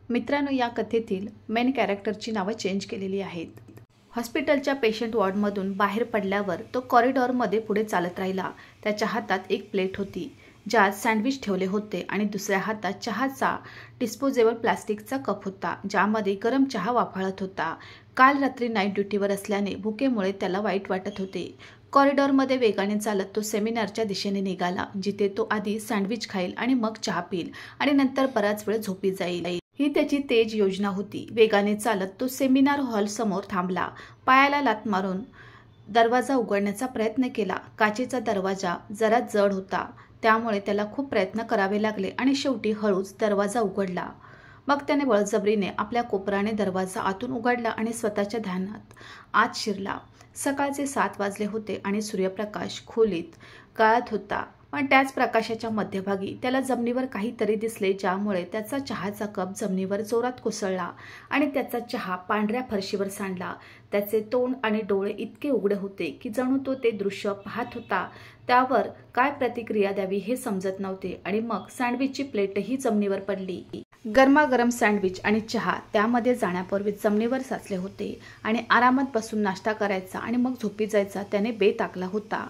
मित्रांनो, या कथेतील मेन कॅरेक्टरची नावं चेंज केलेली आहेत. हॉस्पिटलच्या पेशंट वॉर्डमधून बाहेर पडल्यावर तो कॉरिडॉरमध्ये पुढे चालत राहिला. त्याच्या हातात एक प्लेट होती ज्यात सँडविच ठेवले होते आणि दुसऱ्या हातात चहाचा डिस्पोजेबल प्लास्टिकचा कप होता ज्यामध्ये गरम चहा वाफाळत होता. काल रात्री नाईट ड्युटीवर असल्याने भुकेमुळे त्याला वाईट वाटत होते. कॉरिडॉरमध्ये वेगाने चालत तो सेमिनारच्या दिशेने निघाला, जिथे तो आधी सँडविच खाईल आणि मग चहा पिईल आणि नंतर बराच वेळ झोपी जाईल. ही त्याची तेज योजना होती. वेगाने चालत तो सेमिनार हॉल समोर थांबला. पायाला लाथ मारून दरवाजा उघडण्याचा प्रयत्न केला. काचेचा दरवाजा जरा जड होता, त्यामुळे त्याला खूप प्रयत्न करावे लागले आणि शेवटी हळूच दरवाजा उघडला. मग त्याने बळजबरीने आपल्या कोपराने दरवाजा आतून उघडला आणि स्वतःच्या ध्यानात आत शिरला. सकाळचे 7 वाजले होते आणि सूर्यप्रकाश खोलीत गाळत होता, पण त्याच प्रकाशाच्या मध्यभागी त्याला जमिनीवर काहीतरी दिसले, ज्यामुळे त्याचा चहाचा कप जमिनीवर जोरात कोसळला आणि त्याचा चहा पांढऱ्या फरशीवर सांडला. त्याचे तोंड आणि डोळे इतके उघडे होते की जणू तो ते दृश्य पाहत होता. त्यावर काय प्रतिक्रिया द्यावी हे समजत नव्हते आणि मग सँडविचची प्लेटही जमिनीवर पडली. गरमागरम सँडविच आणि चहा त्यामध्ये जाण्यापूर्वी जमिनीवर साचले होते आणि आरामात बसून नाश्ता करायचा आणि मग झोपी जायचा त्याने बेत आखला होता.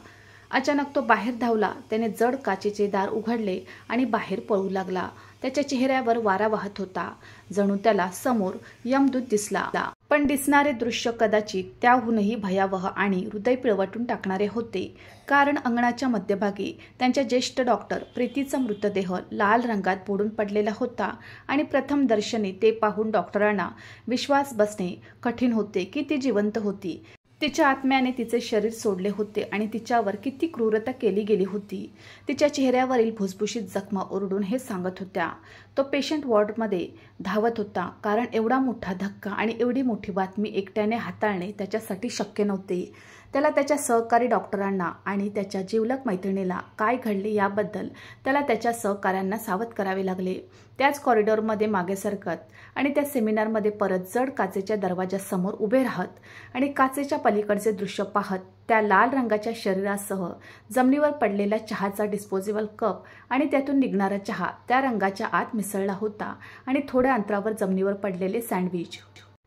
अचानक तो बाहेर धावला. त्याने जड काचेचे दार उघडले आणि बाहेर पळू लागला. त्याच्या चेहऱ्यावर वारा वाहत होता, जणू त्याला समोर यमदूत दिसला. पण दिसणारे दृश्य कदाचित त्याहूनही भयावह आणि हृदय पिळवटून टाकणारे होते, कारण अंगणाच्या मध्यभागी त्यांच्या ज्येष्ठ डॉक्टर प्रीतीचा मृतदेह लाल रंगात बुडून पडलेला होता आणि प्रथम दर्शनी ते पाहून डॉक्टरांना विश्वास बसणे कठीण होते की ती जिवंत होती. तिच्या आत्म्याने तिचे शरीर सोडले होते आणि तिच्यावर किती क्रूरता केली गेली होती. तिच्या चेहऱ्यावरील भुसभुशीत जखमा ओरडून हे सांगत होत्या. तो पेशंट वॉर्डमध्ये धावत होता, कारण एवढा मोठा धक्का आणि एवढी मोठी बातमी एकट्याने हाताळणे त्याच्यासाठी शक्य नव्हते. त्याला त्याच्या सहकारी डॉक्टरांना आणि त्याच्या जिवलग मैत्रिणीला काय घडले याबद्दल त्याला त्याच्या सहकाऱ्यांना सावध करावे लागले. त्याच कॉरिडॉरमध्ये मागे सरकत आणि त्या सेमिनारमध्ये परत जड काचेच्या दरवाजासमोर उभे राहत आणि काचेच्या पलीकडचे दृश्य पाहत त्या लाल रंगाच्या शरीरासह जमिनीवर पडलेला चहाचा डिस्पोजेबल कप आणि त्यातून निघणारा चहा त्या रंगाच्या आत मिसळला होता आणि थोड्या अंतरावर जमिनीवर पडलेले सँडविच.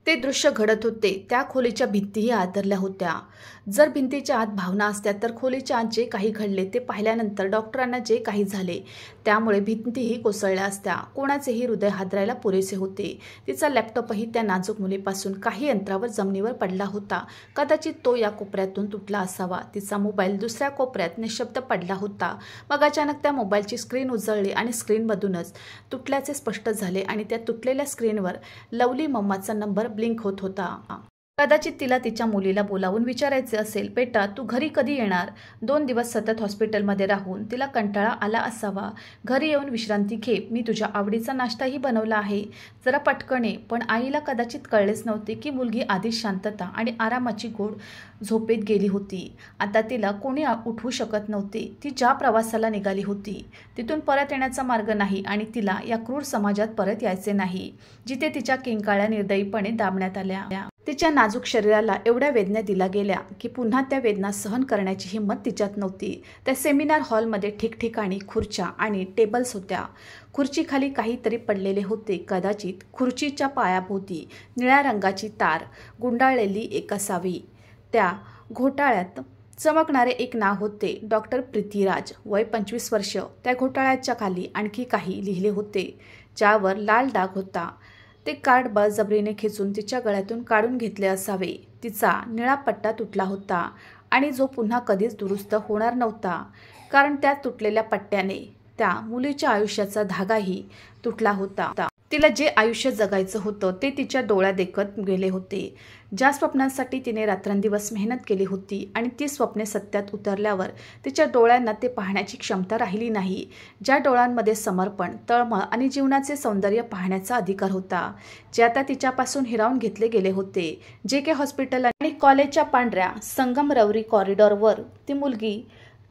ते दृश्य घडत होते. त्या खोलीच्या भिंतीही आदरल्या होत्या. जर भिंतीच्या आत भावना असत्या तर खोलीच्या आत जे काही घडले ते पाहिल्यानंतर डॉक्टरांना जे काही झाले त्यामुळे भिंतीही कोसळल्या असत्या. कोणाचेही हृदय हादरायला पुरेसे होते. तिचा लॅपटॉपही त्या नाजूक मुलीपासून काही अंतरावर जमिनीवर पडला होता. कदाचित तो या कोपऱ्यातून तुटला असावा. तिचा मोबाईल दुसऱ्या कोपऱ्यात निशब्द पडला होता. मग अचानक त्या मोबाईलची स्क्रीन उजळली आणि स्क्रीनमधूनच तुटल्याचे स्पष्ट झाले आणि त्या तुटलेल्या स्क्रीनवर लवली मम्माचा नंबर ब्लिंक होत होता. कदाचित तिला तिच्या मुलीला बोलावून विचारायचे असेल, बेटा तू घरी कधी येणार? 2 दिवस सतत हॉस्पिटलमध्ये राहून तिला कंटाळा आला असावा. घरी येऊन विश्रांती घे, मी तुझ्या आवडीचा नाश्ताही बनवला आहे, जरा पटकन ये. पण आईला कदाचित कळलेच नव्हते की मुलगी आधीच शांतता आणि आरामाची गोड झोपेत गेली होती. आता तिला कोणी उठवू शकत नव्हते. ती ज्या प्रवासाला निघाली होती तिथून परत येण्याचा मार्ग नाही आणि तिला या क्रूर समाजात परत यायचे नाही, जिथे तिच्या किंकाळ्या निर्दयीपणे दाबण्यात आल्या. तिच्या नाजूक शरीराला एवढ्या वेदना दिल्या गेल्या की पुन्हा त्या वेदना सहन करण्याची हिंमत तिच्यात नव्हती. त्या सेमिनार हॉलमध्ये ठिकठिकाणी खुर्च्या आणि टेबल्स होत्या. खुर्चीखाली काहीतरी पडलेले होते. कदाचित खुर्चीच्या पायाभोवती निळ्या रंगाची तार गुंडाळलेली एक असावी. त्या घोटाळ्यात चमकणारे एक नाव होते, डॉक्टर प्रीतीराज, वय 25 वर्ष. त्या घोटाळ्याच्या खाली आणखी काही लिहिले होते, ज्यावर लाल डाग होता. ते कार्ड बळजबरीने खेचून तिच्या गळ्यातून काढून घेतले असावे. तिचा निळा पट्टा तुटला होता आणि जो पुन्हा कधीच दुरुस्त होणार नव्हता, कारण त्या तुटलेल्या पट्ट्याने त्या मुलीच्या आयुष्याचा धागाही तुटला होता. तिला जे आयुष्य जगायचं होतं ते तिच्या डोळ्यात देखत गेले होते. ज्या स्वप्नांसाठी तिने रात्रंदिवस मेहनत केली होती आणि ती स्वप्ने सत्यात उतरल्यावर तिच्या डोळ्यांना ते पाहण्याची क्षमता राहिली नाही. ज्या डोळ्यांमध्ये समर्पण, तळमळ आणि जीवनाचे सौंदर्य पाहण्याचा अधिकार होता, जे आता तिच्यापासून हिरावून घेतले गेले होते. JK हॉस्पिटल आणि कॉलेजच्या पांढऱ्या संगमरवरी कॉरिडॉरवर ती मुलगी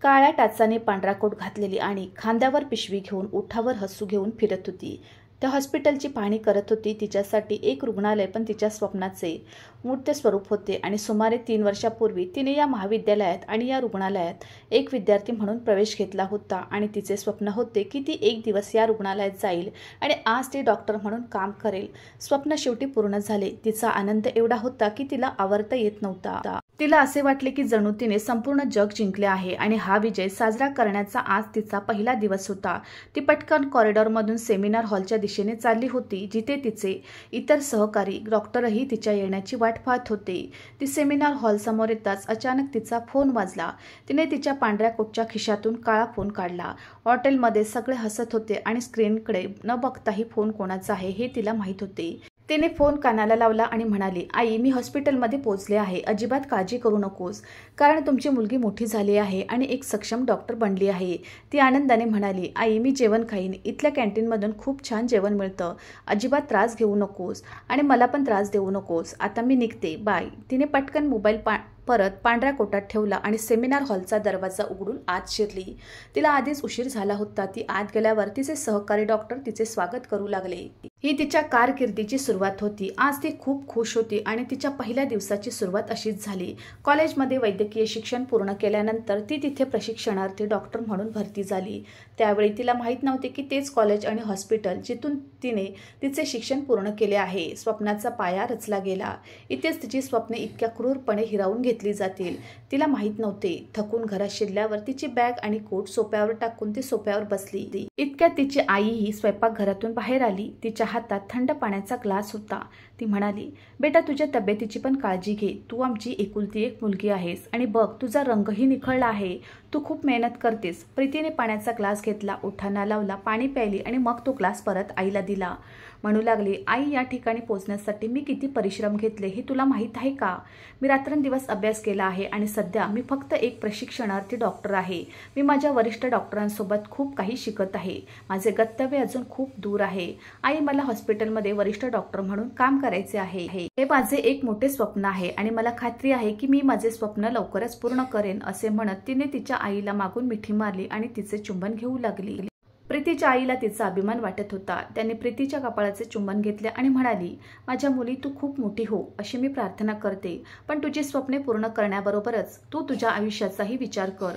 काळ्या टाचाने पांढरा कोट घातलेली आणि खांद्यावर पिशवी घेऊन ओठावर हसू घेऊन फिरत होती. त्या हॉस्पिटलची पाहणी करत होती. तिच्यासाठी एक रुग्णालय पण तिच्या स्वप्नाचे मूर्त स्वरूप होते आणि सुमारे 3 वर्षापूर्वी तिने या महाविद्यालयात आणि या रुग्णालयात एक विद्यार्थी म्हणून प्रवेश घेतला होता आणि तिचे स्वप्न होते की ती एक दिवस या रुग्णालयात जाईल आणि आज ती डॉक्टर म्हणून काम करेल. स्वप्न शेवटी पूर्ण झाले. तिचा आनंद एवढा होता की तिला आवरता येत नव्हता. तिला असे वाटले की जणू तिने संपूर्ण जग जिंकले आहे आणि हा विजय साजरा करण्याचा आज तिचा पहिला दिवस होता. ती पटकन कॉरिडॉरमधून सेमिनार हॉलच्या दिशेने चालली होती, जिथे तिचे इतर सहकारी डॉक्टरही तिच्या येण्याची वाट पाहत होते. ती सेमिनार हॉल समोर येताच अचानक तिचा फोन वाजला. तिने तिच्या पांढऱ्या कोटच्या खिशातून काळा फोन काढला. हॉटेलमध्ये सगळे हसत होते आणि स्क्रीनकडे न बघताही फोन कोणाचा आहे हे तिला माहीत होते. तिने फोन कानाला लावला आणि म्हणाली, आई, मी हॉस्पिटलमध्ये पोहोचले आहे. अजिबात काळजी करू नकोस, कारण तुमची मुलगी मोठी झाली आहे आणि एक सक्षम डॉक्टर बनली आहे. ती आनंदाने म्हणाली, आई, मी जेवण खाईन. इथल्या कॅन्टीनमधून खूप छान जेवण मिळतं. अजिबात त्रास घेऊ नकोस आणि मला पण त्रास देऊ नकोस. आता मी निघते, बाय. तिने पटकन मोबाईल परत पांढऱ्या कोटात ठेवला आणि सेमिनार हॉलचा दरवाजा उघडून आत शिरली. तिला आधीच उशीर झाला होता. ती आत गेल्यावर तिचे सहकारी डॉक्टर तिचे स्वागत करू लागले. ही तिच्या कारकिर्दीची सुरुवात होती. आज ती खूप खुश होती आणि तिच्या पहिल्या दिवसाची सुरुवात अशीच झाली. कॉलेजमध्ये वैद्यकीय शिक्षण पूर्ण केल्यानंतर ती तिथे प्रशिक्षणार्थी डॉक्टर म्हणून भरती झाली. त्यावेळी तिला माहीत नव्हते की तेच कॉलेज आणि हॉस्पिटल जिथून तिने तिचे शिक्षण पूर्ण केले आहे. स्वप्नाचा पाया रचला गेला. इथेच तिची स्वप्ने इतक्या क्रूरपणे हिरावून घेतली जातील तिला माहीत नव्हते. थकून घरात शिरल्यावर तिची बॅग आणि कोट सोप्यावर टाकून ती सोप्यावर बसली. इतक्यात तिची आईही स्वयंपाकघरातून बाहेर आली. तिच्या हातात थंड पाण्याचा ग्लास होता. ती म्हणाली, बेटा, तुझ्या तब्येतीची पण काळजी घे. तू आमची एकुलती एक मुलगी आहेस आणि बघ, तुझा रंगही निखळला आहे. तू खूप मेहनत करतेस. प्रीतीने पाण्याचा ग्लास घेतला, ओठांना लावला, पाणी प्यायली आणि मग तो ग्लास परत आईला दिला. म्हणू लागली, आई, या ठिकाणी पोहोचण्यासाठी मी किती परिश्रम घेतले हे तुला माहीत आहे का? मी रात्रंदिवस अभ्यास केला आहे आणि सध्या मी फक्त एक प्रशिक्षणार्थी डॉक्टर आहे. मी माझ्या वरिष्ठ डॉक्टरांसोबत खूप काही शिकत आहे. माझे गंतव्य अजून खूप दूर आहे. आई, मला हॉस्पिटलमध्ये वरिष्ठ डॉक्टर म्हणून काम करायचे आहे. हे माझे एक मोठे स्वप्न आहे आणि मला खात्री आहे की मी माझे स्वप्न लवकरच पूर्ण करेन. असे म्हणत तिने तिच्या आईला मागून मिठी मारली आणि तिचे चुंबन घेऊ लागली. प्रीतीच्या आईला तिचा अभिमान वाटत होता. त्यांनी प्रीतीच्या कपाळाचे चुंबन घेतले आणि म्हणाली, माझ्या मुली, तू खूप मोठी हो अशी मी प्रार्थना करते. पण तुझी स्वप्ने पूर्ण करण्याबरोबरच तू तुझ्या आयुष्याचाही विचार कर.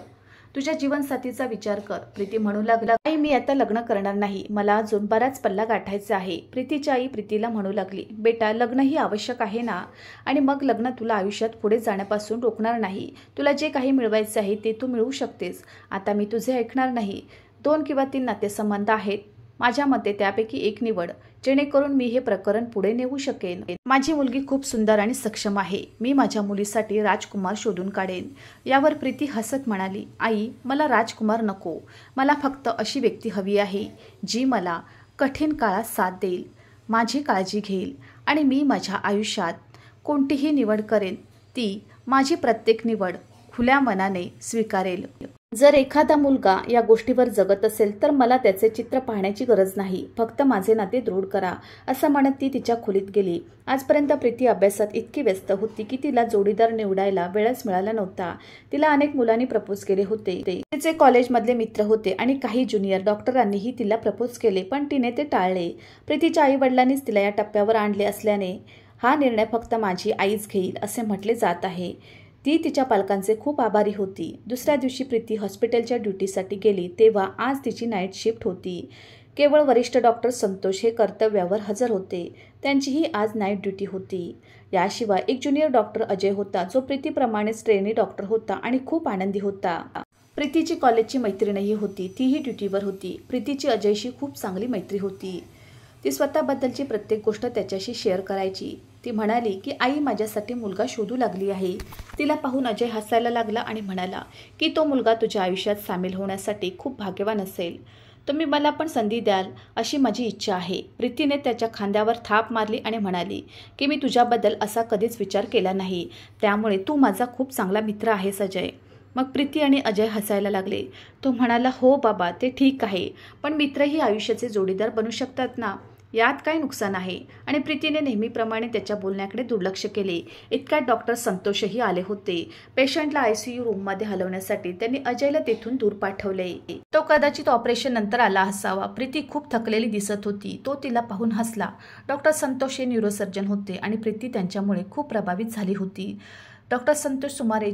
तुझ्या जीवनसाथीचा विचार कर. प्रीती म्हणू लागला, आई, मी आता लग्न करणार नाही. मला अजून बराच पल्ला गाठायचा आहे. प्रीतीची आई प्रीतीला म्हणू लागली, बेटा, लग्न ही आवश्यक आहे ना, आणि मग लग्न तुला आयुष्यात पुढे जाण्यापासून रोखणार नाही. तुला जे काही मिळवायचे आहे ते तू मिळवू शकतेस. आता मी तुझे ऐकणार नाही. 2 किंवा 3 नातेसंबंध आहेत. माझ्या मते त्यापैकी एक निवड, जेणेकरून मी हे प्रकरण पुढे नेऊ शकेन. माझी मुलगी खूप सुंदर आणि सक्षम आहे. मी माझ्या मुलीसाठी राजकुमार शोधून काढेन. यावर प्रीती हसत म्हणाली, आई, मला राजकुमार नको. मला फक्त अशी व्यक्ती हवी आहे जी मला कठीण काळात साथ देईल, माझी काळजी घेईल आणि मी माझ्या आयुष्यात कोणतीही निवड करेन ती माझी प्रत्येक निवड खुल्या मनाने स्वीकारेल. जर एखादा मुलगा या गोष्टीवर जगत असेल तर मला त्याचे चित्र पाहण्याची गरज नाही. फक्त माझे नाते दृढ करा. असं म्हणत ती तिच्या खोलीत गेली. आजपर्यंत प्रीती अभ्यासात इतकी व्यस्त होती की तिला जोडीदार निवडायला वेळच मिळाला नव्हता. तिला अनेक मुलांनी प्रपोज केले होते. तिचे कॉलेजमधले मित्र होते आणि काही ज्युनियर डॉक्टरांनीही तिला प्रपोज केले, पण तिने ते टाळले. प्रीतीच्या आई वडिलांनीच तिला या टप्प्यावर आणले असल्याने हा निर्णय फक्त माझी आईच घेईल असे म्हटले जात आहे. ती तिच्या पालकांचे खूप आभारी होती. दुसऱ्या दिवशी प्रीती हॉस्पिटलच्या ड्युटीसाठी गेली तेव्हा आज तिची नाईट शिफ्ट होती. केवळ वरिष्ठ डॉक्टर संतोष हे कर्तव्यावर हजर होते. त्यांचीही आज नाईट ड्युटी होती. याशिवाय एक ज्युनियर डॉक्टर अजय होता, जो प्रीतीप्रमाणेच ट्रेनी डॉक्टर होता आणि खूप आनंदी होता. प्रीतीची कॉलेजची मैत्रीणही होती, तीही ड्युटीवर होती. प्रीतीची अजयशी खूप चांगली मैत्री होती. ती स्वतःबद्दलची प्रत्येक गोष्ट त्याच्याशी शेअर करायची. ती म्हणाली की आई माझ्यासाठी मुलगा शोधू लागली आहे. तिला पाहून अजय हसायला लागला आणि म्हणाला की तो मुलगा तुझ्या आयुष्यात सामील होण्यासाठी खूप भाग्यवान असेल. तुम्ही मला पण संधी द्याल अशी माझी इच्छा आहे. प्रीतीने त्याच्या खांद्यावर थाप मारली आणि म्हणाली की मी तुझ्याबद्दल असा कधीच विचार केला नाही, त्यामुळे तू माझा खूप चांगला मित्र आहेस अजय. मग प्रीती आणि अजय हसायला लागले. तो म्हणाला, हो बाबा, ते ठीक आहे, पण मित्रही आयुष्याचे जोडीदार बनू शकतात ना. यात काय नुकसान आहे? आणि प्रीतीने नेहमीप्रमाणे त्याच्या बोलण्याकडे दुर्लक्ष केले. इतक्यात डॉक्टर संतोषही आले होते. पेशंटला ICU रूममध्ये हलवण्यासाठी त्यांनी अजयला तेथून दूर पाठवले. तो कदाचित ऑपरेशन नंतर आला असावा. प्रीती खूप थकलेली दिसत होती. तो तिला पाहून हसला. डॉक्टर संतोष हे न्यूरोसर्जन होते आणि प्रीती त्यांच्यामुळे खूप प्रभावित झाली होती. डॉक्टर संतोष सुमारे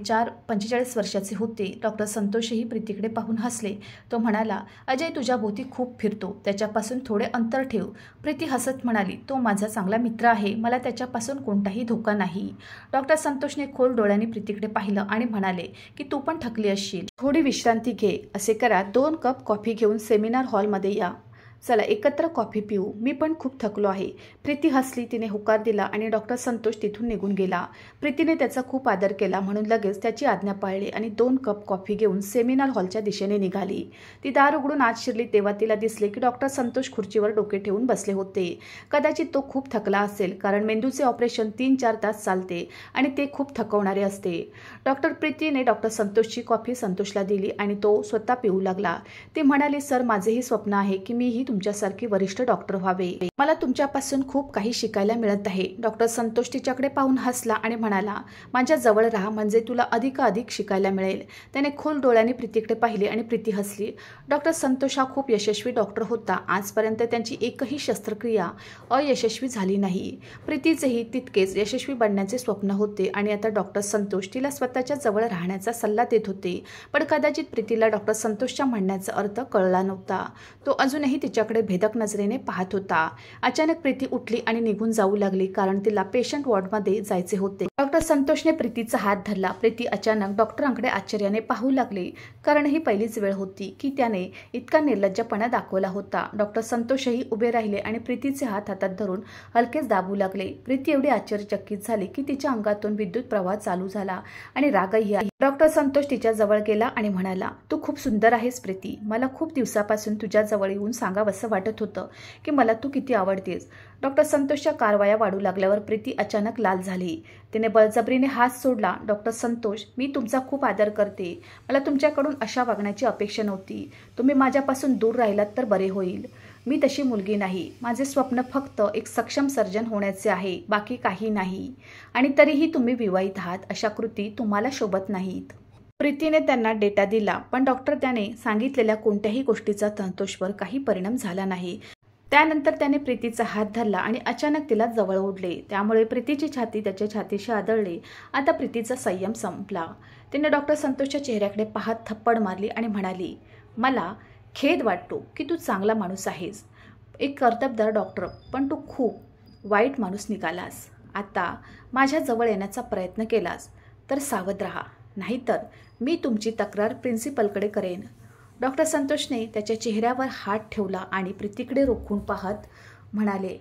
45 वर्षाचे होते. डॉक्टर संतोषही प्रीतीकडे पाहून हसले. तो म्हणाला, अजय तुझ्या भोवती खूप फिरतो, त्याच्यापासून थोडे अंतर ठेव. प्रीती हसत म्हणाली, तो माझा चांगला मित्र आहे, मला त्याच्यापासून कोणताही धोका नाही. डॉक्टर संतोषने खोल डोळ्यांनी प्रीतीकडे पाहिलं आणि म्हणाले की तू पण थकली असशील, थोडी विश्रांती घे. असे करा, 2 कप कॉफी घेऊन सेमिनार हॉलमध्ये या. चला एकत्र कॉफी पिऊ, मी पण खूप थकलो आहे. प्रीती हसली. तिने होकार दिला आणि डॉक्टर संतोष तिथून निघून गेला. प्रीतीने त्याचा खूप आदर केला म्हणून लगेच त्याची आज्ञा पाळली आणि 2 कप कॉफी घेऊन सेमिनार हॉलच्या दिशेने निघाली. ती दार उघडून आत शिरली तेव्हा तिला दिसले की डॉक्टर संतोष खुर्चीवर डोके ठेवून बसले होते. कदाचित तो खूप थकला असेल, कारण मेंदूचे ऑपरेशन 3-4 तास चालते आणि ते खूप थकवणारे असते. प्रीतीने डॉक्टर संतोषची कॉफी संतोषला दिली आणि तो स्वतः पिऊ लागला. ती म्हणाली, सर माझेही स्वप्न आहे की मीही तुमच्यासारखी वरिष्ठ डॉक्टर व्हावे. मला तुमच्यापासून खूप काही शिकायला मिळत आहे. डॉक्टर संतोष तिच्याकडे पाहून हसला आणि म्हणाला, माझ्या जवळ राहा म्हणजे तुला अधिक शिकायला मिळेल. त्याने खोल डोळ्यांनी प्रीतीकडे पाहिले आणि प्रीती हसली. डॉक्टर संतोष हा खूप यशस्वी डॉक्टर होता. आजपर्यंत त्यांची एकही शस्त्रक्रिया अयशस्वी झाली नाही. प्रीतीचेही तितकेच यशस्वी बनण्याचे स्वप्न होते आणि आता डॉक्टर संतोष तिला स्वतःच्या जवळ राहण्याचा सल्ला देत होते. पण कदाचित प्रीतीला डॉक्टर संतोषच्या म्हणण्याचा अर्थ कळला नव्हता. तो अजूनही तिच्याकडे भेदक नजरेने पाहत होता. अचानक प्रीती उठली आणि निघून जाऊ लागली, कारण तिला पेशंट वॉर्डमध्ये जायचे होते. डॉक्टर संतोषने प्रीतीचा हात धरला. प्रीती अचानक डॉक्टरांकडे आश्चर्याने पाहू लागली, कारण ही पहिलीच वेळ होती की त्याने इतका निर्लज्जपणा दाखवला होता. डॉक्टर संतोषही उभे राहिले आणि प्रीतीचे हात हातात धरून हलकेच दाबू लागले. प्रीती एवढी आश्चर्यचकित झाली की तिच्या अंगातून विद्युत प्रवाह चालू झाला आणि रागही आला. डॉक्टर संतोष तिच्या जवळ गेला आणि म्हणाला, तू खूप सुंदर आहेस प्रीती. मला खूप दिवसापासून तुझ्या जवळ येऊन सांगावंसं वाटत होतं की मला तू किती आवडतेस. डॉक्टर संतोषच्या कारवाया वाढू लागल्यावर प्रीती अचानक लाल झाली. तिने बळजबरीने हात सोडला. डॉक्टर संतोष, मी तुमचा खूप आदर करते. मला तुमच्याकडून अशा वागण्याची अपेक्षा नव्हती. तुम्ही माझ्यापासून दूर राहिलात तर बरे होईल. मी तशी मुलगी नाही. माझे स्वप्न फक्त एक सक्षम सर्जन होण्याचे आहे, बाकी काही नाही. आणि तरीही तुम्ही विवाहित आहात, अशा कृती तुम्हाला शोभत नाहीत. प्रीतीने त्यांना डेटा दिला, पण डॉक्टर त्याने सांगितलेल्या कोणत्याही गोष्टीचा संतोषवर काही परिणाम झाला नाही. त्यानंतर त्याने प्रीतीचा हात धरला आणि अचानक तिला जवळ ओढले. त्यामुळे प्रीतीची छाती त्याच्या छातीशी आदळली. आता प्रीतीचा संयम संपला. तिने डॉक्टर संतोषच्या चेहऱ्याकडे पाहत थप्पड मारली आणि म्हणाली, मला खेद वाटतो की तू चांगला माणूस आहेस, एक कर्तबदार डॉक्टर, पण तू खूप वाईट माणूस निघालास. आता माझ्या जवळ येण्याचा प्रयत्न केलास तर सावध राहा, नाहीतर मी तुमची तक्रार प्रिन्सिपलकडे करेन. डॉक्टर संतोषने त्याच्या चेहऱ्यावर हात ठेवला आणि प्रीतीकडे रोखून पाहत म्हणाले,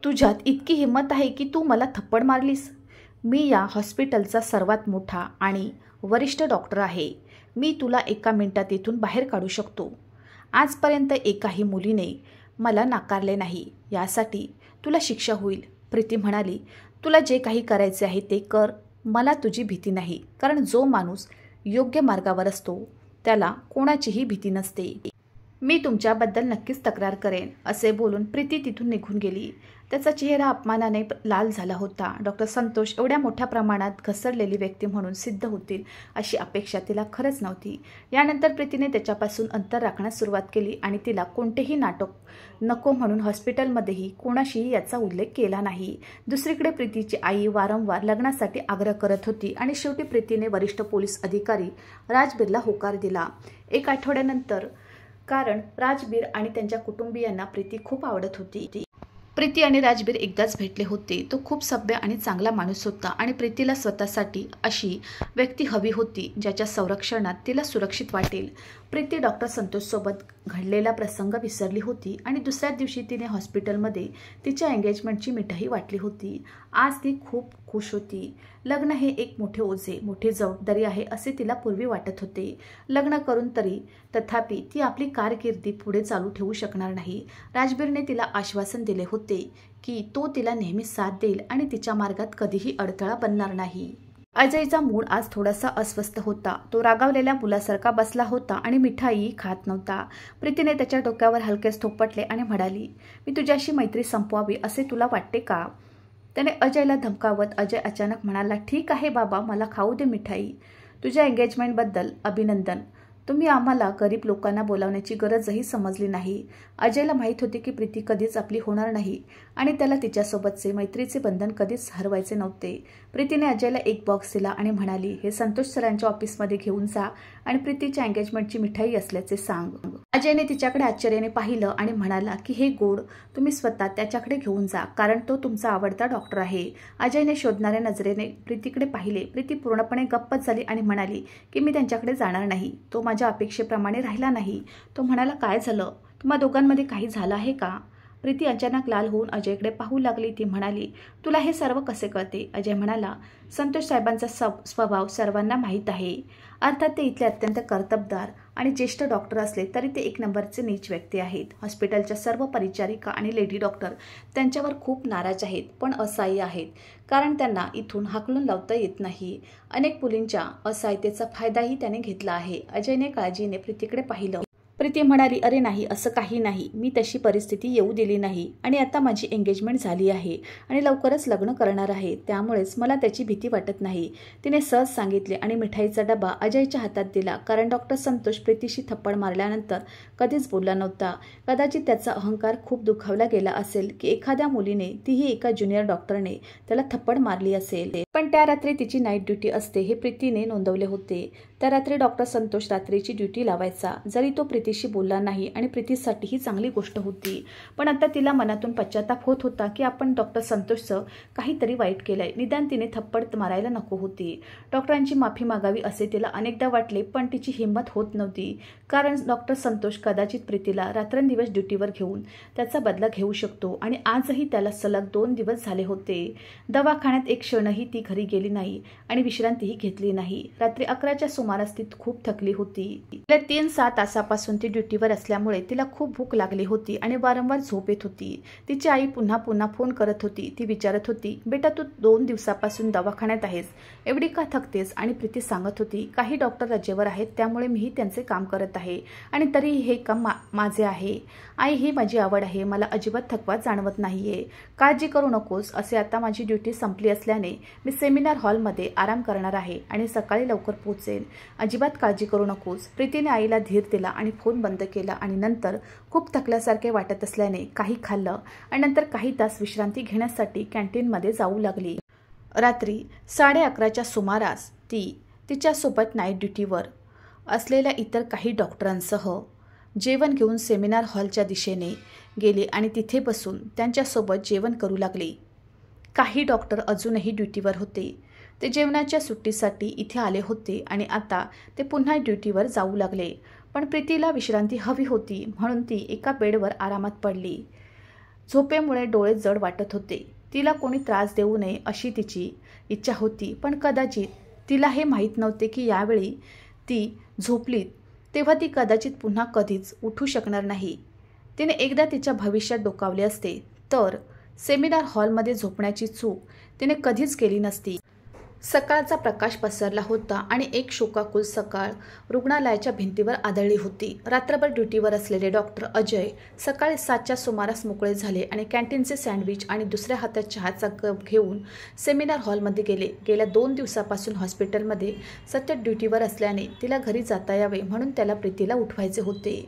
तुझ्यात इतकी हिंमत आहे की तू मला थप्पड मारलीस. मी या हॉस्पिटलचा सर्वात मोठा आणि वरिष्ठ डॉक्टर आहे. मी तुला 1 मिनिटात इथून बाहेर काढू शकतो. आजपर्यंत एकाही मुलीने मला नाकारले नाही. यासाठी तुला शिक्षा होईल. प्रीती म्हणाली, तुला जे काही करायचे आहे ते कर. मला तुझी भीती नाही, कारण जो माणूस योग्य मार्गावर असतो त्याला कोणाचीही भीती नसते. मी तुमच्याबद्दल नक्कीच तक्रार करेन. असे बोलून प्रीती तिथून निघून गेली. त्याचा चेहरा अपमानाने लाल झाला होता. डॉक्टर संतोष एवढ्या मोठ्या प्रमाणात घसरलेली व्यक्ती म्हणून सिद्ध होतील अशी अपेक्षा तिला खरंच नव्हती. यानंतर प्रीतीने त्याच्यापासून अंतर राखण्यास सुरुवात केली आणि तिला कोणतेही नाटक नको म्हणून हॉस्पिटलमध्येही कोणाशीही याचा उल्लेख केला नाही. दुसरीकडे प्रीतीची आई वारंवार लग्नासाठी आग्रह करत होती आणि शेवटी प्रीतीने वरिष्ठ पोलीस अधिकारी राजबीरला होकार दिला. 1 आठवड्यानंतर, कारण राजबीर आणि त्यांच्या कुटुंबियांना प्रीती खूप आवडत होती. प्रीती आणि राजबीर एकदाच भेटले होते. तो खूप सभ्य आणि चांगला माणूस होता आणि प्रीतीला स्वतःसाठी अशी व्यक्ती हवी होती ज्याच्या संरक्षणात तिला सुरक्षित वाटेल. प्रीती डॉक्टर संतोषसोबत घडलेला प्रसंग विसरली होती आणि दुसऱ्याच दिवशी तिने हॉस्पिटलमध्ये तिच्या एंगेजमेंटची मिठाई वाटली होती. आज ती खूप खुश होती. लग्न हे एक मोठे ओझे, मोठी जबाबदारी आहे असे तिला पूर्वी वाटत होते. लग्न करून तथापि ती आपली कारकिर्दी पुढे चालू ठेवू शकणार नाही. राजबीरने तिला आश्वासन दिले होते की तो तिला नेहमी साथ देईल आणि तिच्या मार्गात कधीही अडथळा बनणार नाही. अजयचा मूड आज थोडासा अस्वस्थ होता. तो रागावलेल्या मुलासारखा बसला होता आणि मिठाई खात नव्हता. प्रीतीने त्याच्या डोक्यावर हलकेच थोपटले आणि म्हणाली, मी तुझ्याशी मैत्री संपवावी असे तुला वाटते का? त्याने अजयला धमकावत अजय अचानक म्हणाला, ठीक आहे बाबा, मला खाऊ दे मिठाई. तुझ्या एंगेजमेंटबद्दल अभिनंदन. तुम्ही आम्हाला गरीब लोकांना बोलावण्याची गरजही समजली नाही. अजयला माहीत होते की प्रीती कधीच आपली होणार नाही आणि त्याला तिच्यासोबतचे मैत्रीचे बंधन कधीच हरवायचे नव्हते. प्रीतीने अजयला एक बॉक्स दिला आणि म्हणाली, हे संतोष सरांच्या ऑफिसमध्ये घेऊन जा आणि प्रीतीच्या एंगेजमेंटची मिठाई असल्याचे सांग. अजयने तिच्याकडे आश्चर्याने पाहिलं आणि म्हणाला की हे गोड तुम्ही स्वतः त्याच्याकडे घेऊन जा, कारण तो तुमचा आवडता डॉक्टर आहे. अजयने शोधणाऱ्या नजरेने प्रीतीकडे पाहिले. प्रीती पूर्णपणे गप्पच झाली आणि म्हणाली की मी त्यांच्याकडे जाणार नाही. तो माझ्या अपेक्षेप्रमाणे राहिला नाही. तो म्हणाला, काय झालं? तुम्हा दोघांमध्ये काही झालं आहे का? प्रीती अचानक लाल होऊन अजयकडे पाहू लागली. ती म्हणाली, तुला हे सर्व कसे कळते? अजय म्हणाला, संतोष साहेबांचा स्वभाव सर्वांना माहीत आहे. अर्थात ते इथले अत्यंत कर्तबगार आणि ज्येष्ठ डॉक्टर असले तरी ते एक नंबरचे नीच व्यक्ती आहेत. हॉस्पिटलच्या सर्व परिचारिका आणि लेडी डॉक्टर त्यांच्यावर खूप नाराज आहेत, पण असहाय्य आहेत, कारण त्यांना इथून हाकलून लावता येत नाही. अनेक मुलींच्या असहाय्यतेचा फायदाही त्याने घेतला आहे. अजयने काळजीने प्रीतीकडे पाहिलं. प्रीती म्हणाली, अरे नाही, असं काही नाही. मी तशी परिस्थिती येऊ दिली नाही आणि आता माझी एंगेजमेंट झाली आहे आणि लवकरच लग्न करणार आहे, त्यामुळेच मला त्याची भीती वाटत नाही. तिने सहज सांगितले आणि मिठाईचा डबा अजयच्या हातात दिला, कारण डॉक्टर संतोष प्रीतीशी थप्पड मारल्यानंतर कधीच बोलला नव्हता. कदाचित त्याचा अहंकार खूप दुखावला गेला असेल की एखाद्या मुलीने, तीही एका ज्युनियर डॉक्टरने त्याला थप्पड मारली असेल. पण त्या रात्री तिची नाईट ड्युटी असते हे प्रीतीने नोंदवले होते. त्या रात्री डॉक्टर संतोष रात्रीची ड्युटी लावायचा. जरी तो प्रीतीशी बोलला नाही आणि प्रीतीसाठी ही चांगली गोष्ट होती, पण आता तिला मनातून पश्चाताप होत होता की आपण डॉक्टर संतोषचं काहीतरी वाईट केलंय. निदान तिने थप्पड मारायला नको होती. डॉक्टरांची माफी मागावी असे तिला अनेकदा वाटले, पण तिची हिंमत होत नव्हती, कारण डॉक्टर संतोष कदाचित प्रीतीला रात्रंदिवस ड्युटीवर घेऊन त्याचा बदला घेऊ शकतो आणि आजही त्याला सलग 2 दिवस झाले होते. दवाखान्यात एक क्षणही ती घरी गेली नाही आणि विश्रांतीही घेतली नाही. रात्री 11च्या सुमारास ती खूप थकली होती. गेल्या 3-6 तासापासून ती ड्युटीवर असल्यामुळे तिला खूप भूक लागली होती आणि वारंवार झोप येत होती. तिची आई पुन्हा पुन्हा फोन करत होती. ती विचारत होती, बेटा तू 2 दिवसापासून दवाखान्यात आहेस, एवढी का थकतेस? आणि प्रीती सांगत होती, काही डॉक्टर रजेवर आहेत, त्यामुळे मीही त्यांचे काम करत आहे आणि तरी हे काम माझे आहे. आई, ही माझी आवड आहे, मला अजिबात थकवा जाणवत नाहीये. काळजी करू नकोस. असे आता माझी ड्युटी संपली असल्याने मी सेमिनार हॉलमध्ये आराम करणार आहे आणि सकाळी लवकर पोहोचेल. अजिबात काळजी करू नकोस. प्रीतीने आईला धीर दिला आणि फोन बंद केला आणि नंतर खूप थकल्यासारखे वाटत असल्याने काही खाल्लं आणि नंतर काही तास विश्रांती घेण्यासाठी कॅन्टीनमध्ये जाऊ लागली. रात्री 11:30च्या सुमारास ती तिच्यासोबत नाईट ड्युटीवर असलेल्या इतर काही डॉक्टरांसह जेवण घेऊन सेमिनार हॉलच्या दिशेने गेली आणि तिथे बसून त्यांच्यासोबत जेवण करू लागली. काही डॉक्टर अजूनही ड्युटीवर होते. ते जेवणाच्या सुट्टीसाठी इथे आले होते आणि आता ते पुन्हा ड्युटीवर जाऊ लागले. पण प्रीतीला विश्रांती हवी होती, म्हणून ती एका बेडवर आरामात पडली. झोपेमुळे डोळे जड वाटत होते. तिला कोणी त्रास देऊ नये अशी तिची इच्छा होती, पण कदाचित तिला हे माहीत नव्हते की यावेळी ती झोपली तेव्हा ती कदाचित पुन्हा कधीच उठू शकणार नाही. तिने एकदा तिच्या भविष्यात डोकावले असते तर सेमिनार हॉलमध्ये झोपण्याची चूक तिने कधीच केली नसती. सकाळचा प्रकाश पसरला होता आणि एक शोकाकुल सकाळ रुग्णालयाच्या भिंतीवर आदळली होती. रात्रभर ड्युटीवर असलेले डॉक्टर अजय सकाळी 7च्या सुमारास मोकळे झाले आणि कॅन्टीनचे सँडविच आणि दुसऱ्या हातात चहाचा कप घेऊन सेमिनार हॉलमध्ये गेले. गेल्या 2 दिवसापासून हॉस्पिटलमध्ये सतत ड्युटीवर असल्याने तिला घरी जाता यावे म्हणून त्याला प्रीतीला उठवायचे होते.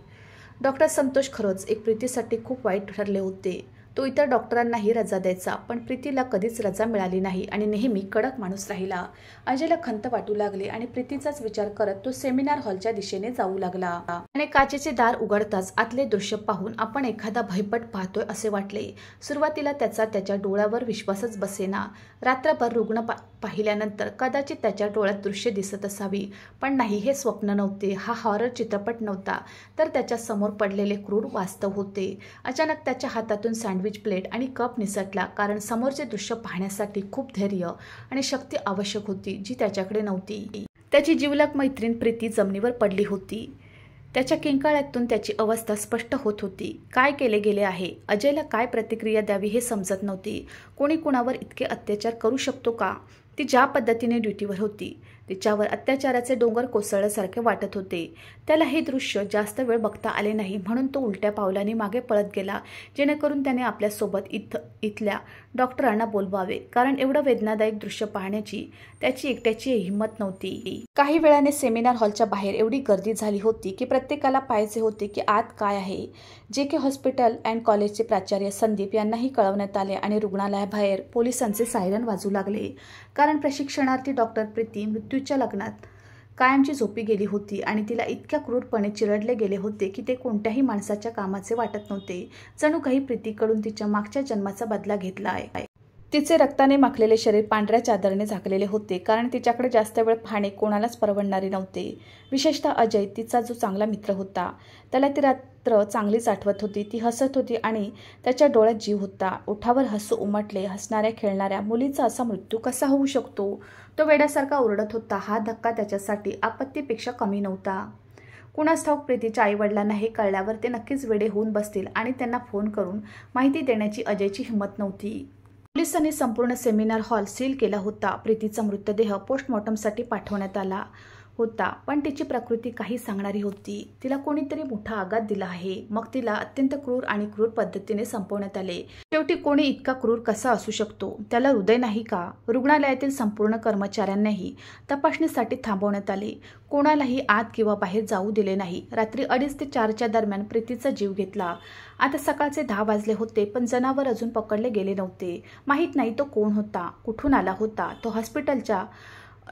डॉक्टर संतोष खरंच एक प्रीतीसाठी खूप वाईट ठरले होते. तो इतर डॉक्टरांनाही रजा द्यायचा, पण प्रीतीला कधीच रजा मिळाली नाही आणि नेहमी कडक माणूस राहिला. अजयला खंत वाटू लागली आणि प्रीतीचाच विचार करत तो सेमिनार हॉलच्या दिशेने जाऊ लागला. आणि काचेचे दार उघडताच आतले दृश्य पाहून आपण एखादा भयपट पाहतोय असे वाटले. सुरुवातीला त्याच्या डोळ्यावर विश्वासच बसेना. रात्रभर रुग्ण पाहिल्यानंतर कदाचित त्याच्या डोळ्यात दृश्य दिसत असावी, पण नाही, हे स्वप्न नव्हते. हा हॉरर चित्रपट नव्हता, तर त्याच्या समोर पडलेले क्रूर वास्तव होते. अचानक त्याच्या हातातून सँडविच प्लेट आणि कप निसटला, कारण समोरचे दृश्य पाहण्यासाठी खूप धैर्य आणि शक्ती आवश्यक होती, जी त्याच्याकडे नव्हती. त्याची जिवलग मैत्रीण प्रीती जमिनीवर पडली होती. त्याच्या किंकाळ्यातून त्याची अवस्था स्पष्ट होत होती. काय केले गेले आहे? अजयला काय प्रतिक्रिया द्यावी हे समजत नव्हती. कोणी कुणावर इतके अत्याचार करू शकतो का? ती ज्या पद्धतीने ड्युटीवर होती तिच्यावर अत्याचाराचे डोंगर कोसळल्यासारखे वाटत होते. त्याला हे दृश्य जास्त वेळ बघता आले नाही म्हणून तो उलट्या पावलांनी मागे पळत गेला, जेणेकरून त्याने आपल्यासोबत इथल्या डॉक्टरांना बोलवावे, कारण एवढं वेदनादायक दृश्य पाहण्याची त्याची एकट्याची हिंमत नव्हती. काही वेळाने सेमिनार हॉलच्या बाहेर एवढी गर्दी झाली होती की प्रत्येकाला पाहायचे होते की आत काय आहे. JK हॉस्पिटल अँड कॉलेजचे प्राचार्य संदीप यांनाही कळवण्यात आले आणि रुग्णालयाबाहेर पोलिसांचे सायरन वाजू लागले, कारण प्रशिक्षणार्थी डॉक्टर प्रीती मृत्यूच्या लग्नात कायमची झोपी गेली होती आणि तिला इतक्या क्रूरपणे चिरडले गेले होते की ते कोणत्याही माणसाच्या कामाचे वाटत नव्हते. जणू काही प्रीतीकडून तिच्या मागच्या जन्माचा बदला घेतला आहे. तिचे रक्ताने माखलेले शरीर पांढऱ्या चादरने झाकलेले होते, कारण तिच्याकडे जास्त वेळ पाहणे कोणालाच परवडणारे नव्हते. विशेषतः अजय, तिचा जो चांगला मित्र होता, त्याला ती रात्र चांगलीच आठवत होती. ती हसत होती आणि त्याच्या डोळ्यात जीव होता. ओठावर हसू उमटले. हसणाऱ्या खेळणाऱ्या मुलीचा असा मृत्यू कसा होऊ शकतो? तो वेड्यासारखा ओरडत होता. हा धक्का त्याच्यासाठी आपत्तीपेक्षा कमी नव्हता. कुणास ठाऊक प्रीतीच्या आईवडिलांना हे कळल्यावर ते नक्कीच वेडे होऊन बसतील आणि त्यांना फोन करून माहिती देण्याची अजयची हिंमत नव्हती. पोलिसांनी संपूर्ण सेमिनार हॉल सील केला होता. प्रीतीचा मृतदेह पोस्टमॉर्टमसाठी पाठवण्यात आला होता, पण तिची प्रकृती काही सांगणारी होती. तिला कोणीतरी मोठा आघात दिला आहे. मग तिला अत्यंत क्रूर पद्धतीने संपवण्यात आले. शेवटी कोणी इतका क्रूर कसा असू शकतो? त्याला हृदय नाही का? रुग्णालयातील संपूर्ण कर्मचाऱ्यांनाही तपासणीसाठी थांबवण्यात आले. कोणालाही आत किंवा बाहेर जाऊ दिले नाही. रात्री 2:30 ते 4च्या दरम्यान प्रीतीचा जीव घेतला. आता सकाळचे 10 वाजले होते, पण जनावर अजून पकडले गेले नव्हते. माहीत नाही तो कोण होता, कुठून आला होता. तो हॉस्पिटलचा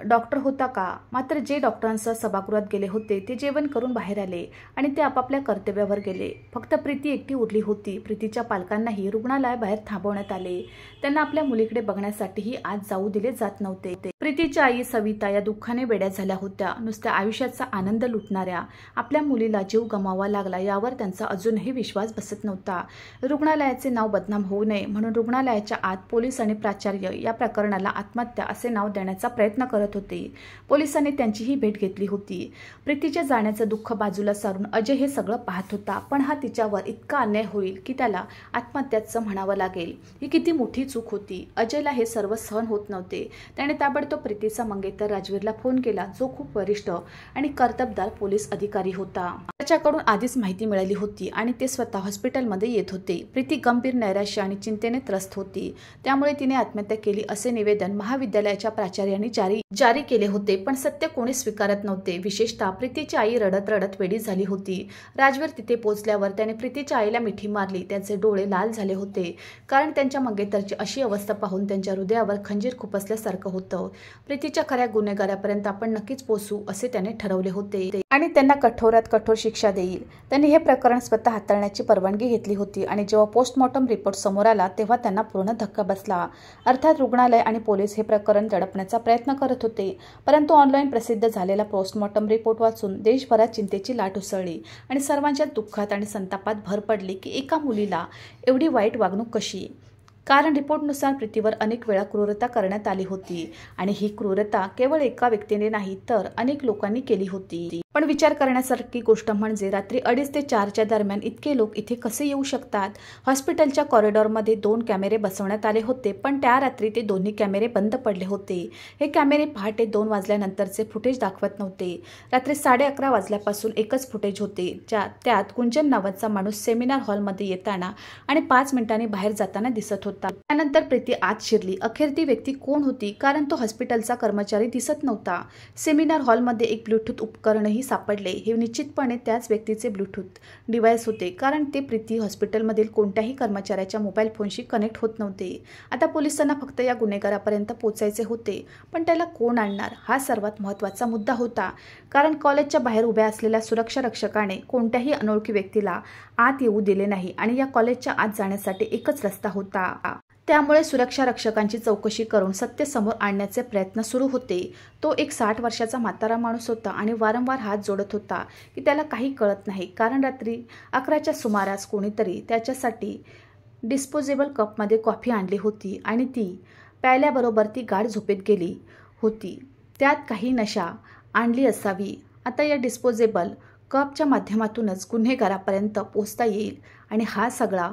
डॉक्टर होता का? मात्र जे डॉक्टरांसह सभागृहात गेले होते ते जेवण करून बाहेर आले आणि ते आपापल्या कर्तव्यावर गेले. फक्त प्रीती एकटी उरली होती. प्रीतीच्या पालकांनाही रुग्णालयाबाहेर थांबवण्यात आले. त्यांना आपल्या मुलीकडे बघण्यासाठीही आज जाऊ दिले जात नव्हते. प्रीतीच्या आई सविता या दुःखाने वेड्या झाल्या होत्या. नुसत्या आयुष्याचा आनंद लुटणाऱ्या आपल्या मुलीला जीव गमावा लागला यावर त्यांचा अजूनही विश्वास बसत नव्हता. रुग्णालयाचे नाव बदनाम होऊ नये म्हणून रुग्णालयाच्या आत पोलीस आणि प्राचार्य या प्रकरणाला आत्महत्या असे नाव देण्याचा प्रयत्न करत होते. पोलिसांनी त्यांचीही भेट घेतली होती. प्रीतीच्या जाण्याचं दुःख बाजूला सारून अजय हे सगळं पाहत होता. पण हा तिच्यावर इतका अन्याय होईल की त्याला आत्महत्याचं म्हणावं लागेल, ही किती मोठी चूक होती. अजयला हे सर्व सहन होत नव्हते. त्याने ताबडतोब प्रीतीचा मंगेतर राजवीरला फोन केला, जो खूप वरिष्ठ आणि कर्तबगार पोलीस अधिकारी होता. त्याच्याकडून आधीच माहिती मिळाली होती आणि ते स्वतः हॉस्पिटलमध्ये येत होते. प्रीती गंभीर नैराश्य आणि चिंतेने त्रस्त होती. त्यामुळे तिने आत्महत्या केली असे निवेदन महाविद्यालयाच्या प्राचार्यांनी जारी केले होते, पण सत्य कोणी स्वीकारत नव्हते. विशेषतः प्रीतीची आई रडत रडत वेडी झाली होती. राजवीर तिथे पोहोचल्यावर त्याने प्रीतीच्या आईला मिठी मारली. त्यांचे डोळे लाल झाले होते, कारण त्यांच्या मंगेतरची अशी अवस्था पाहून त्यांच्या हृदयावर खंजीर खुपसल्यासारखं होतं. प्रीतीच्या खऱ्या गुन्हेगारापर्यंत आपण नक्कीच पोहोचू असे त्याने ठरवले होते आणि त्यांना कठोरात कठोर शिक्षा देईल. त्यांनी हे प्रकरण स्वतः हाताळण्याची परवानगी घेतली होती आणि जेव्हा पोस्टमॉर्टम रिपोर्ट समोर आला तेव्हा त्यांना पूर्ण धक्का बसला. अर्थात रुग्णालय आणि पोलीस हे प्रकरण दडपण्याचा प्रयत्न करत होते, परंतु ऑनलाईन प्रसिद्ध झालेला पोस्टमॉर्टम रिपोर्ट वाचून देशभरात चिंतेची लाट उसळली आणि सर्वांच्या दुःखात आणि संतापात भर पडली की एका मुलीला एवढी वाईट वागणूक कशी? कारण रिपोर्टनुसार प्रीतीवर अनेक वेळा क्रूरता करण्यात आली होती आणि ही क्रूरता केवळ एका व्यक्तीने नाही तर अनेक लोकांनी केली होती. पण विचार करण्यासारखी गोष्ट म्हणजे रात्री 2:30 ते 4च्या दरम्यान इतके लोक इथे कसे येऊ शकतात? हॉस्पिटलच्या कॉरिडॉरमध्ये 2 कॅमेरे बसवण्यात आले होते, पण त्या रात्री ते दोन्ही कॅमेरे बंद पडले होते. हे कॅमेरे पहाटे 2 वाजल्यानंतरचे फुटेज दाखवत नव्हते. रात्री 11:30 वाजल्यापासून एकच फुटेज होते, त्यात कुंजन नावाचा माणूस सेमिनार हॉलमध्ये येताना आणि 5 मिनिटांनी बाहेर जाताना दिसत होता. त्यानंतर प्रीती आत शिरली. अखेर ती व्यक्ती कोण होती? कारण तो हॉस्पिटलचा कर्मचारी दिसत नव्हता. सेमिनार हॉलमध्ये एक ब्लूटूथ उपकरणही सापडले. हे निश्चितपणे त्याच व्यक्तीचे ब्लूटूथ डिव्हाइस होते, कारण ते प्रीती हॉस्पिटलमधील कोणत्याही कर्मचाऱ्याच्या मोबाईल फोनशी कनेक्ट होत नव्हते. आता पोलिसांना फक्त या गुन्हेगारापर्यंत पोहोचायचे होते, पण त्याला कोण आणणार हा सर्वात महत्त्वाचा मुद्दा होता. कारण कॉलेजच्या बाहेर उभ्या असलेल्या सुरक्षा रक्षकाने कोणत्याही अनोळखी व्यक्तीला आत येऊ दिले नाही आणि या कॉलेजच्या आत जाण्यासाठी एकच रस्ता होता. त्यामुळे सुरक्षा रक्षकांची चौकशी करून सत्य समोर आणण्याचे प्रयत्न सुरू होते. तो एक 60 वर्षाचा म्हातारा माणूस होता आणि वारंवार हात जोडत होता की त्याला काही कळत नाही, कारण रात्री 11च्या सुमारास कोणीतरी त्याच्यासाठी डिस्पोजेबल कपमध्ये कॉफी आणली होती आणि ती प्यायल्याबरोबर ती गाढ झोपेत गेली होती. त्यात काही नशा आणली असावी. आता या डिस्पोजेबल कपच्या माध्यमातूनच गुन्हेगारापर्यंत पोहोचता येईल आणि हा सगळा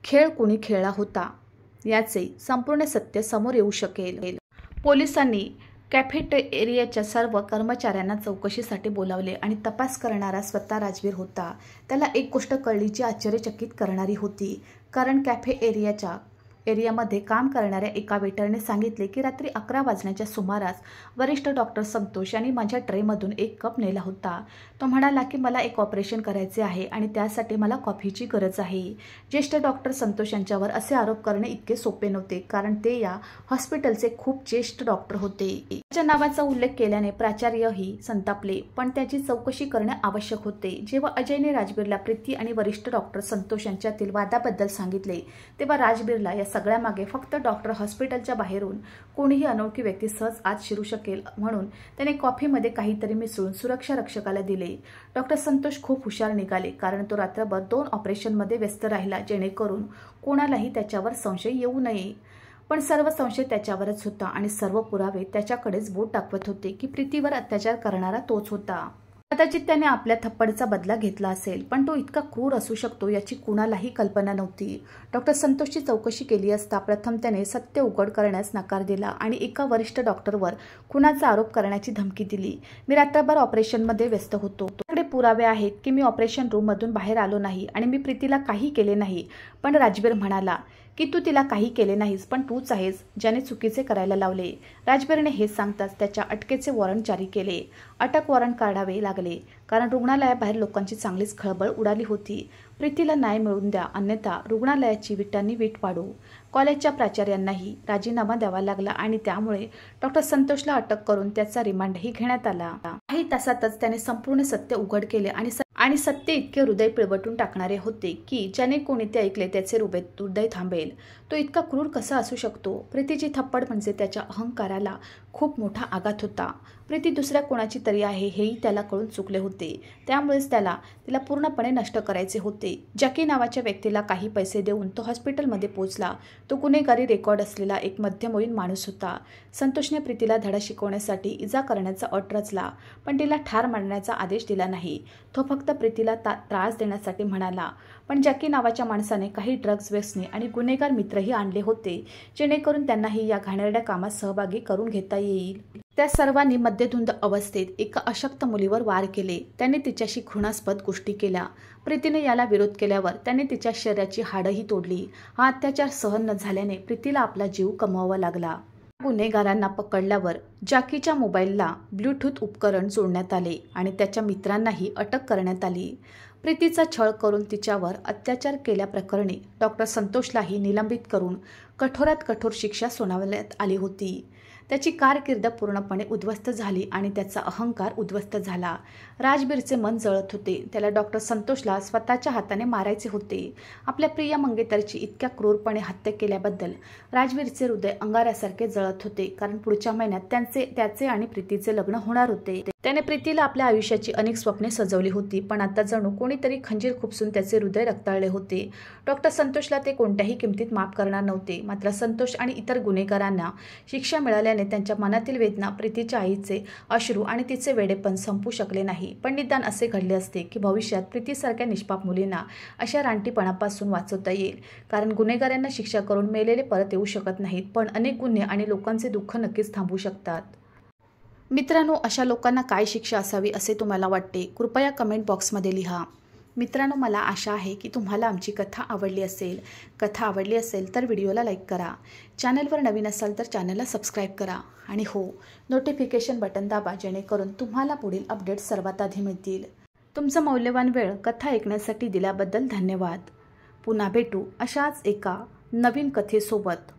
खेळ कोणी खेळला होता याचे संपूर्ण सत्य समोर येऊ शकेल. पोलिसांनी कॅफेटेरियाच्या सर्व कर्मचाऱ्यांना चौकशीसाठी बोलावले आणि तपास करणारा स्वतः राजवीर होता. त्याला एक गोष्ट कळली जी आश्चर्यचकित करणारी होती. कारण एरियामध्ये काम करणाऱ्या एका वेटरने सांगितले की रात्री 11 वाजण्याच्या सुमारास वरिष्ठ डॉक्टर संतोष यांनी माझ्या ट्रेमधून एक कप नेला होता. तो म्हणाला की मला एक ऑपरेशन करायचे आहे आणि त्यासाठी मला कॉफीची गरज आहे. ज्येष्ठ डॉक्टर संतोष यांच्यावर असे आरोप करणे इतके सोपे नव्हते, कारण ते या हॉस्पिटलचे खूप ज्येष्ठ डॉक्टर होते. त्याच्या नावाचा उल्लेख केल्याने प्राचार्यही संतापले, पण त्याची चौकशी करणे आवश्यक होते. जेव्हा अजयने राजबीरला प्रीती आणि वरिष्ठ डॉक्टर संतोष यांच्यातील वादाबद्दल सांगितले, तेव्हा राजबीरला या सगळ्यामागे फक्त डॉक्टर हॉस्पिटलच्या बाहेरून कोणीही अनोळखी व्यक्ती सहज आत शिरू शकेल म्हणून त्याने कॉफीमध्ये काहीतरी मिसळून सुरक्षा रक्षकाला दिले. डॉक्टर संतोष खूप हुशार निघाले, कारण तो रात्रभर 2 ऑपरेशनमध्ये व्यस्त राहिला, जेणेकरून कोणालाही त्याच्यावर संशय येऊ नये. पण सर्व संशय त्याच्यावरच होता आणि सर्व पुरावे त्याच्याकडेच बोट दाखवत होते की प्रीतीवर अत्याचार करणारा तोच होता. कदाचित त्याने आपल्या थप्पडचा बदला घेतला असेल, पण तो इतका क्रूर असू शकतो याची कुणालाही कल्पना नव्हती. डॉक्टर संतोषची चौकशी केली असता प्रथम त्याने सत्य उघड करण्यास नकार दिला आणि एका वरिष्ठ डॉक्टरवर खुनाचा आरोप करण्याची धमकी दिली. मी रात्रभर ऑपरेशनमध्ये व्यस्त होतो. तुझ्याकडे पुरावे आहेत की मी ऑपरेशन रूममधून बाहेर आलो नाही आणि मी प्रीतीला काही केले नाही. पण राजबीर म्हणाला की तू तिला काही केले नाहीस, पण तूच आहेस ज्याने चुकीचे करायला लावले. राजबीरने हे सांगताच त्याच्या अटकेचे वॉरंट जारी केले. अटक वॉरंट काढावे लागले, कारण रुग्णालयाबाहेर लोकांची चांगलीच खळबळ उडाली होती. प्रीतीला न्याय मिळवून द्या, अन्यथा रुग्णालयाची विटांनी वीट पाडू. कॉलेजच्या प्राचार्यांनाही राजीनामा द्यावा लागला आणि त्यामुळे डॉक्टर संतोषला अटक करून त्याचा रिमांडही घेण्यात आला. काही तासातच त्याने संपूर्ण सत्य उघड केले आणि सत्य इतके हृदय पिळवटून टाकणारे होते की ज्याने कोणी ते ऐकले त्याचे हृदय थांबेल. तो इतका क्रूर कसा असू शकतो? प्रीतीची थप्पड म्हणजे त्याच्या अहंकाराला खूप मोठा आघात होता. प्रीती दुसऱ्या कोणाची तरी आहे हेही त्याला कळून चुकले होते. त्यामुळेच तिला पूर्णपणे नष्ट करायचे होते. जॅकी नावाच्या व्यक्तीला काही पैसे देऊन तो हॉस्पिटलमध्ये पोहोचला. तो गुन्हेगारी रेकॉर्ड असलेला एक मध्यमवयीन माणूस होता. संतोषने प्रीतीला धडा शिकवण्यासाठी इजा करण्याचा अट रचला, पण तिला ठार मारण्याचा आदेश दिला नाही. तो फक्त प्रीतीला त्रास देण्यासाठी म्हणाला. पण जॅकी नावाच्या माणसाने काही ड्रग्ज व्यसनी आणि गुन्हेगार मित्रही आणले होते, जेणेकरून त्यांनाही या घाणेरड्या कामात सहभागी करून घेता येईल. त्या सर्वांनी मद्यधुंद अवस्थेत एका अशक्त मुलीवर वार केले. त्याने तिच्याशी घृणास्पद गोष्टी केल्या. प्रीतीने याला विरोध केल्यावर त्याने तिच्या शरीराची हाडंही तोडली. हा अत्याचार सहन न झाल्याने प्रीतीला आपला जीव गमवावा लागला. गुन्हेगारांना पकडल्यावर जॅकीच्या मोबाईलला ब्लूटूथ उपकरण जोडण्यात आले आणि त्याच्या मित्रांनाही अटक करण्यात आली. प्रीतीचा छळ करून तिच्यावर अत्याचार केल्याप्रकरणी डॉक्टर संतोषलाही निलंबित करून कठोरात कठोर शिक्षा सुनावण्यात आली होती. त्याची कारकीर्द पूर्णपणे उद्ध्वस्त झाली आणि त्याचा अहंकार उद्ध्वस्त झाला. राजबीरचे मन जळत होते. त्याला डॉक्टर संतोषला स्वतःच्या हाताने मारायचे होते. आपल्या प्रिय मंगेतरची इतक्या क्रूरपणे हत्या केल्याबद्दल राजबीरचे हृदय अंगाऱ्यासारखे जळत होते, कारण पुढच्या महिन्यात त्याचे आणि प्रीतीचे लग्न होणार होते. त्याने प्रीतीला आपल्या आयुष्याची अनेक स्वप्ने सजवली होती, पण आता जणू कोणीतरी खंजीर खुपसून त्याचे हृदय रक्ताळले होते. डॉक्टर संतोषला ते कोणत्याही किमतीत माफ करणार नव्हते. मात्र संतोष आणि इतर गुन्हेगारांना शिक्षा मिळाल्याने त्यांच्या मनातील वेदना, प्रीतीच्या आईचे अश्रू आणि तिचे वेडेपण संपू शकले नाही. पण निदान असे घडले असते की भविष्यात प्रीतीसारख्या निष्पाप मुलींना अशा रानटीपणापासून वाचवता येईल, कारण गुन्हेगारांना शिक्षा करून मेलेले परत येऊ शकत नाहीत, पण अनेक गुन्हे आणि लोकांचे दुःख नक्कीच थांबू शकतात. मित्रांनो, अशा लोकांना काय शिक्षा असावी असे तुम्हाला वाटते? कृपया कमेंट बॉक्समध्ये लिहा. मित्रांनो, मला आशा आहे की तुम्हाला आमची कथा आवडली असेल. कथा आवडली असेल तर व्हिडिओला लाईक करा. चॅनलवर नवीन असाल तर चॅनलला सबस्क्राईब करा. आणि हो, नोटिफिकेशन बटन दाबा, जेणेकरून तुम्हाला पुढील अपडेट्स सर्वात आधी मिळतील. तुमचा मौल्यवान वेळ कथा ऐकण्यासाठी दिल्याबद्दल धन्यवाद. पुन्हा भेटू अशाच एका नवीन कथेसोबत.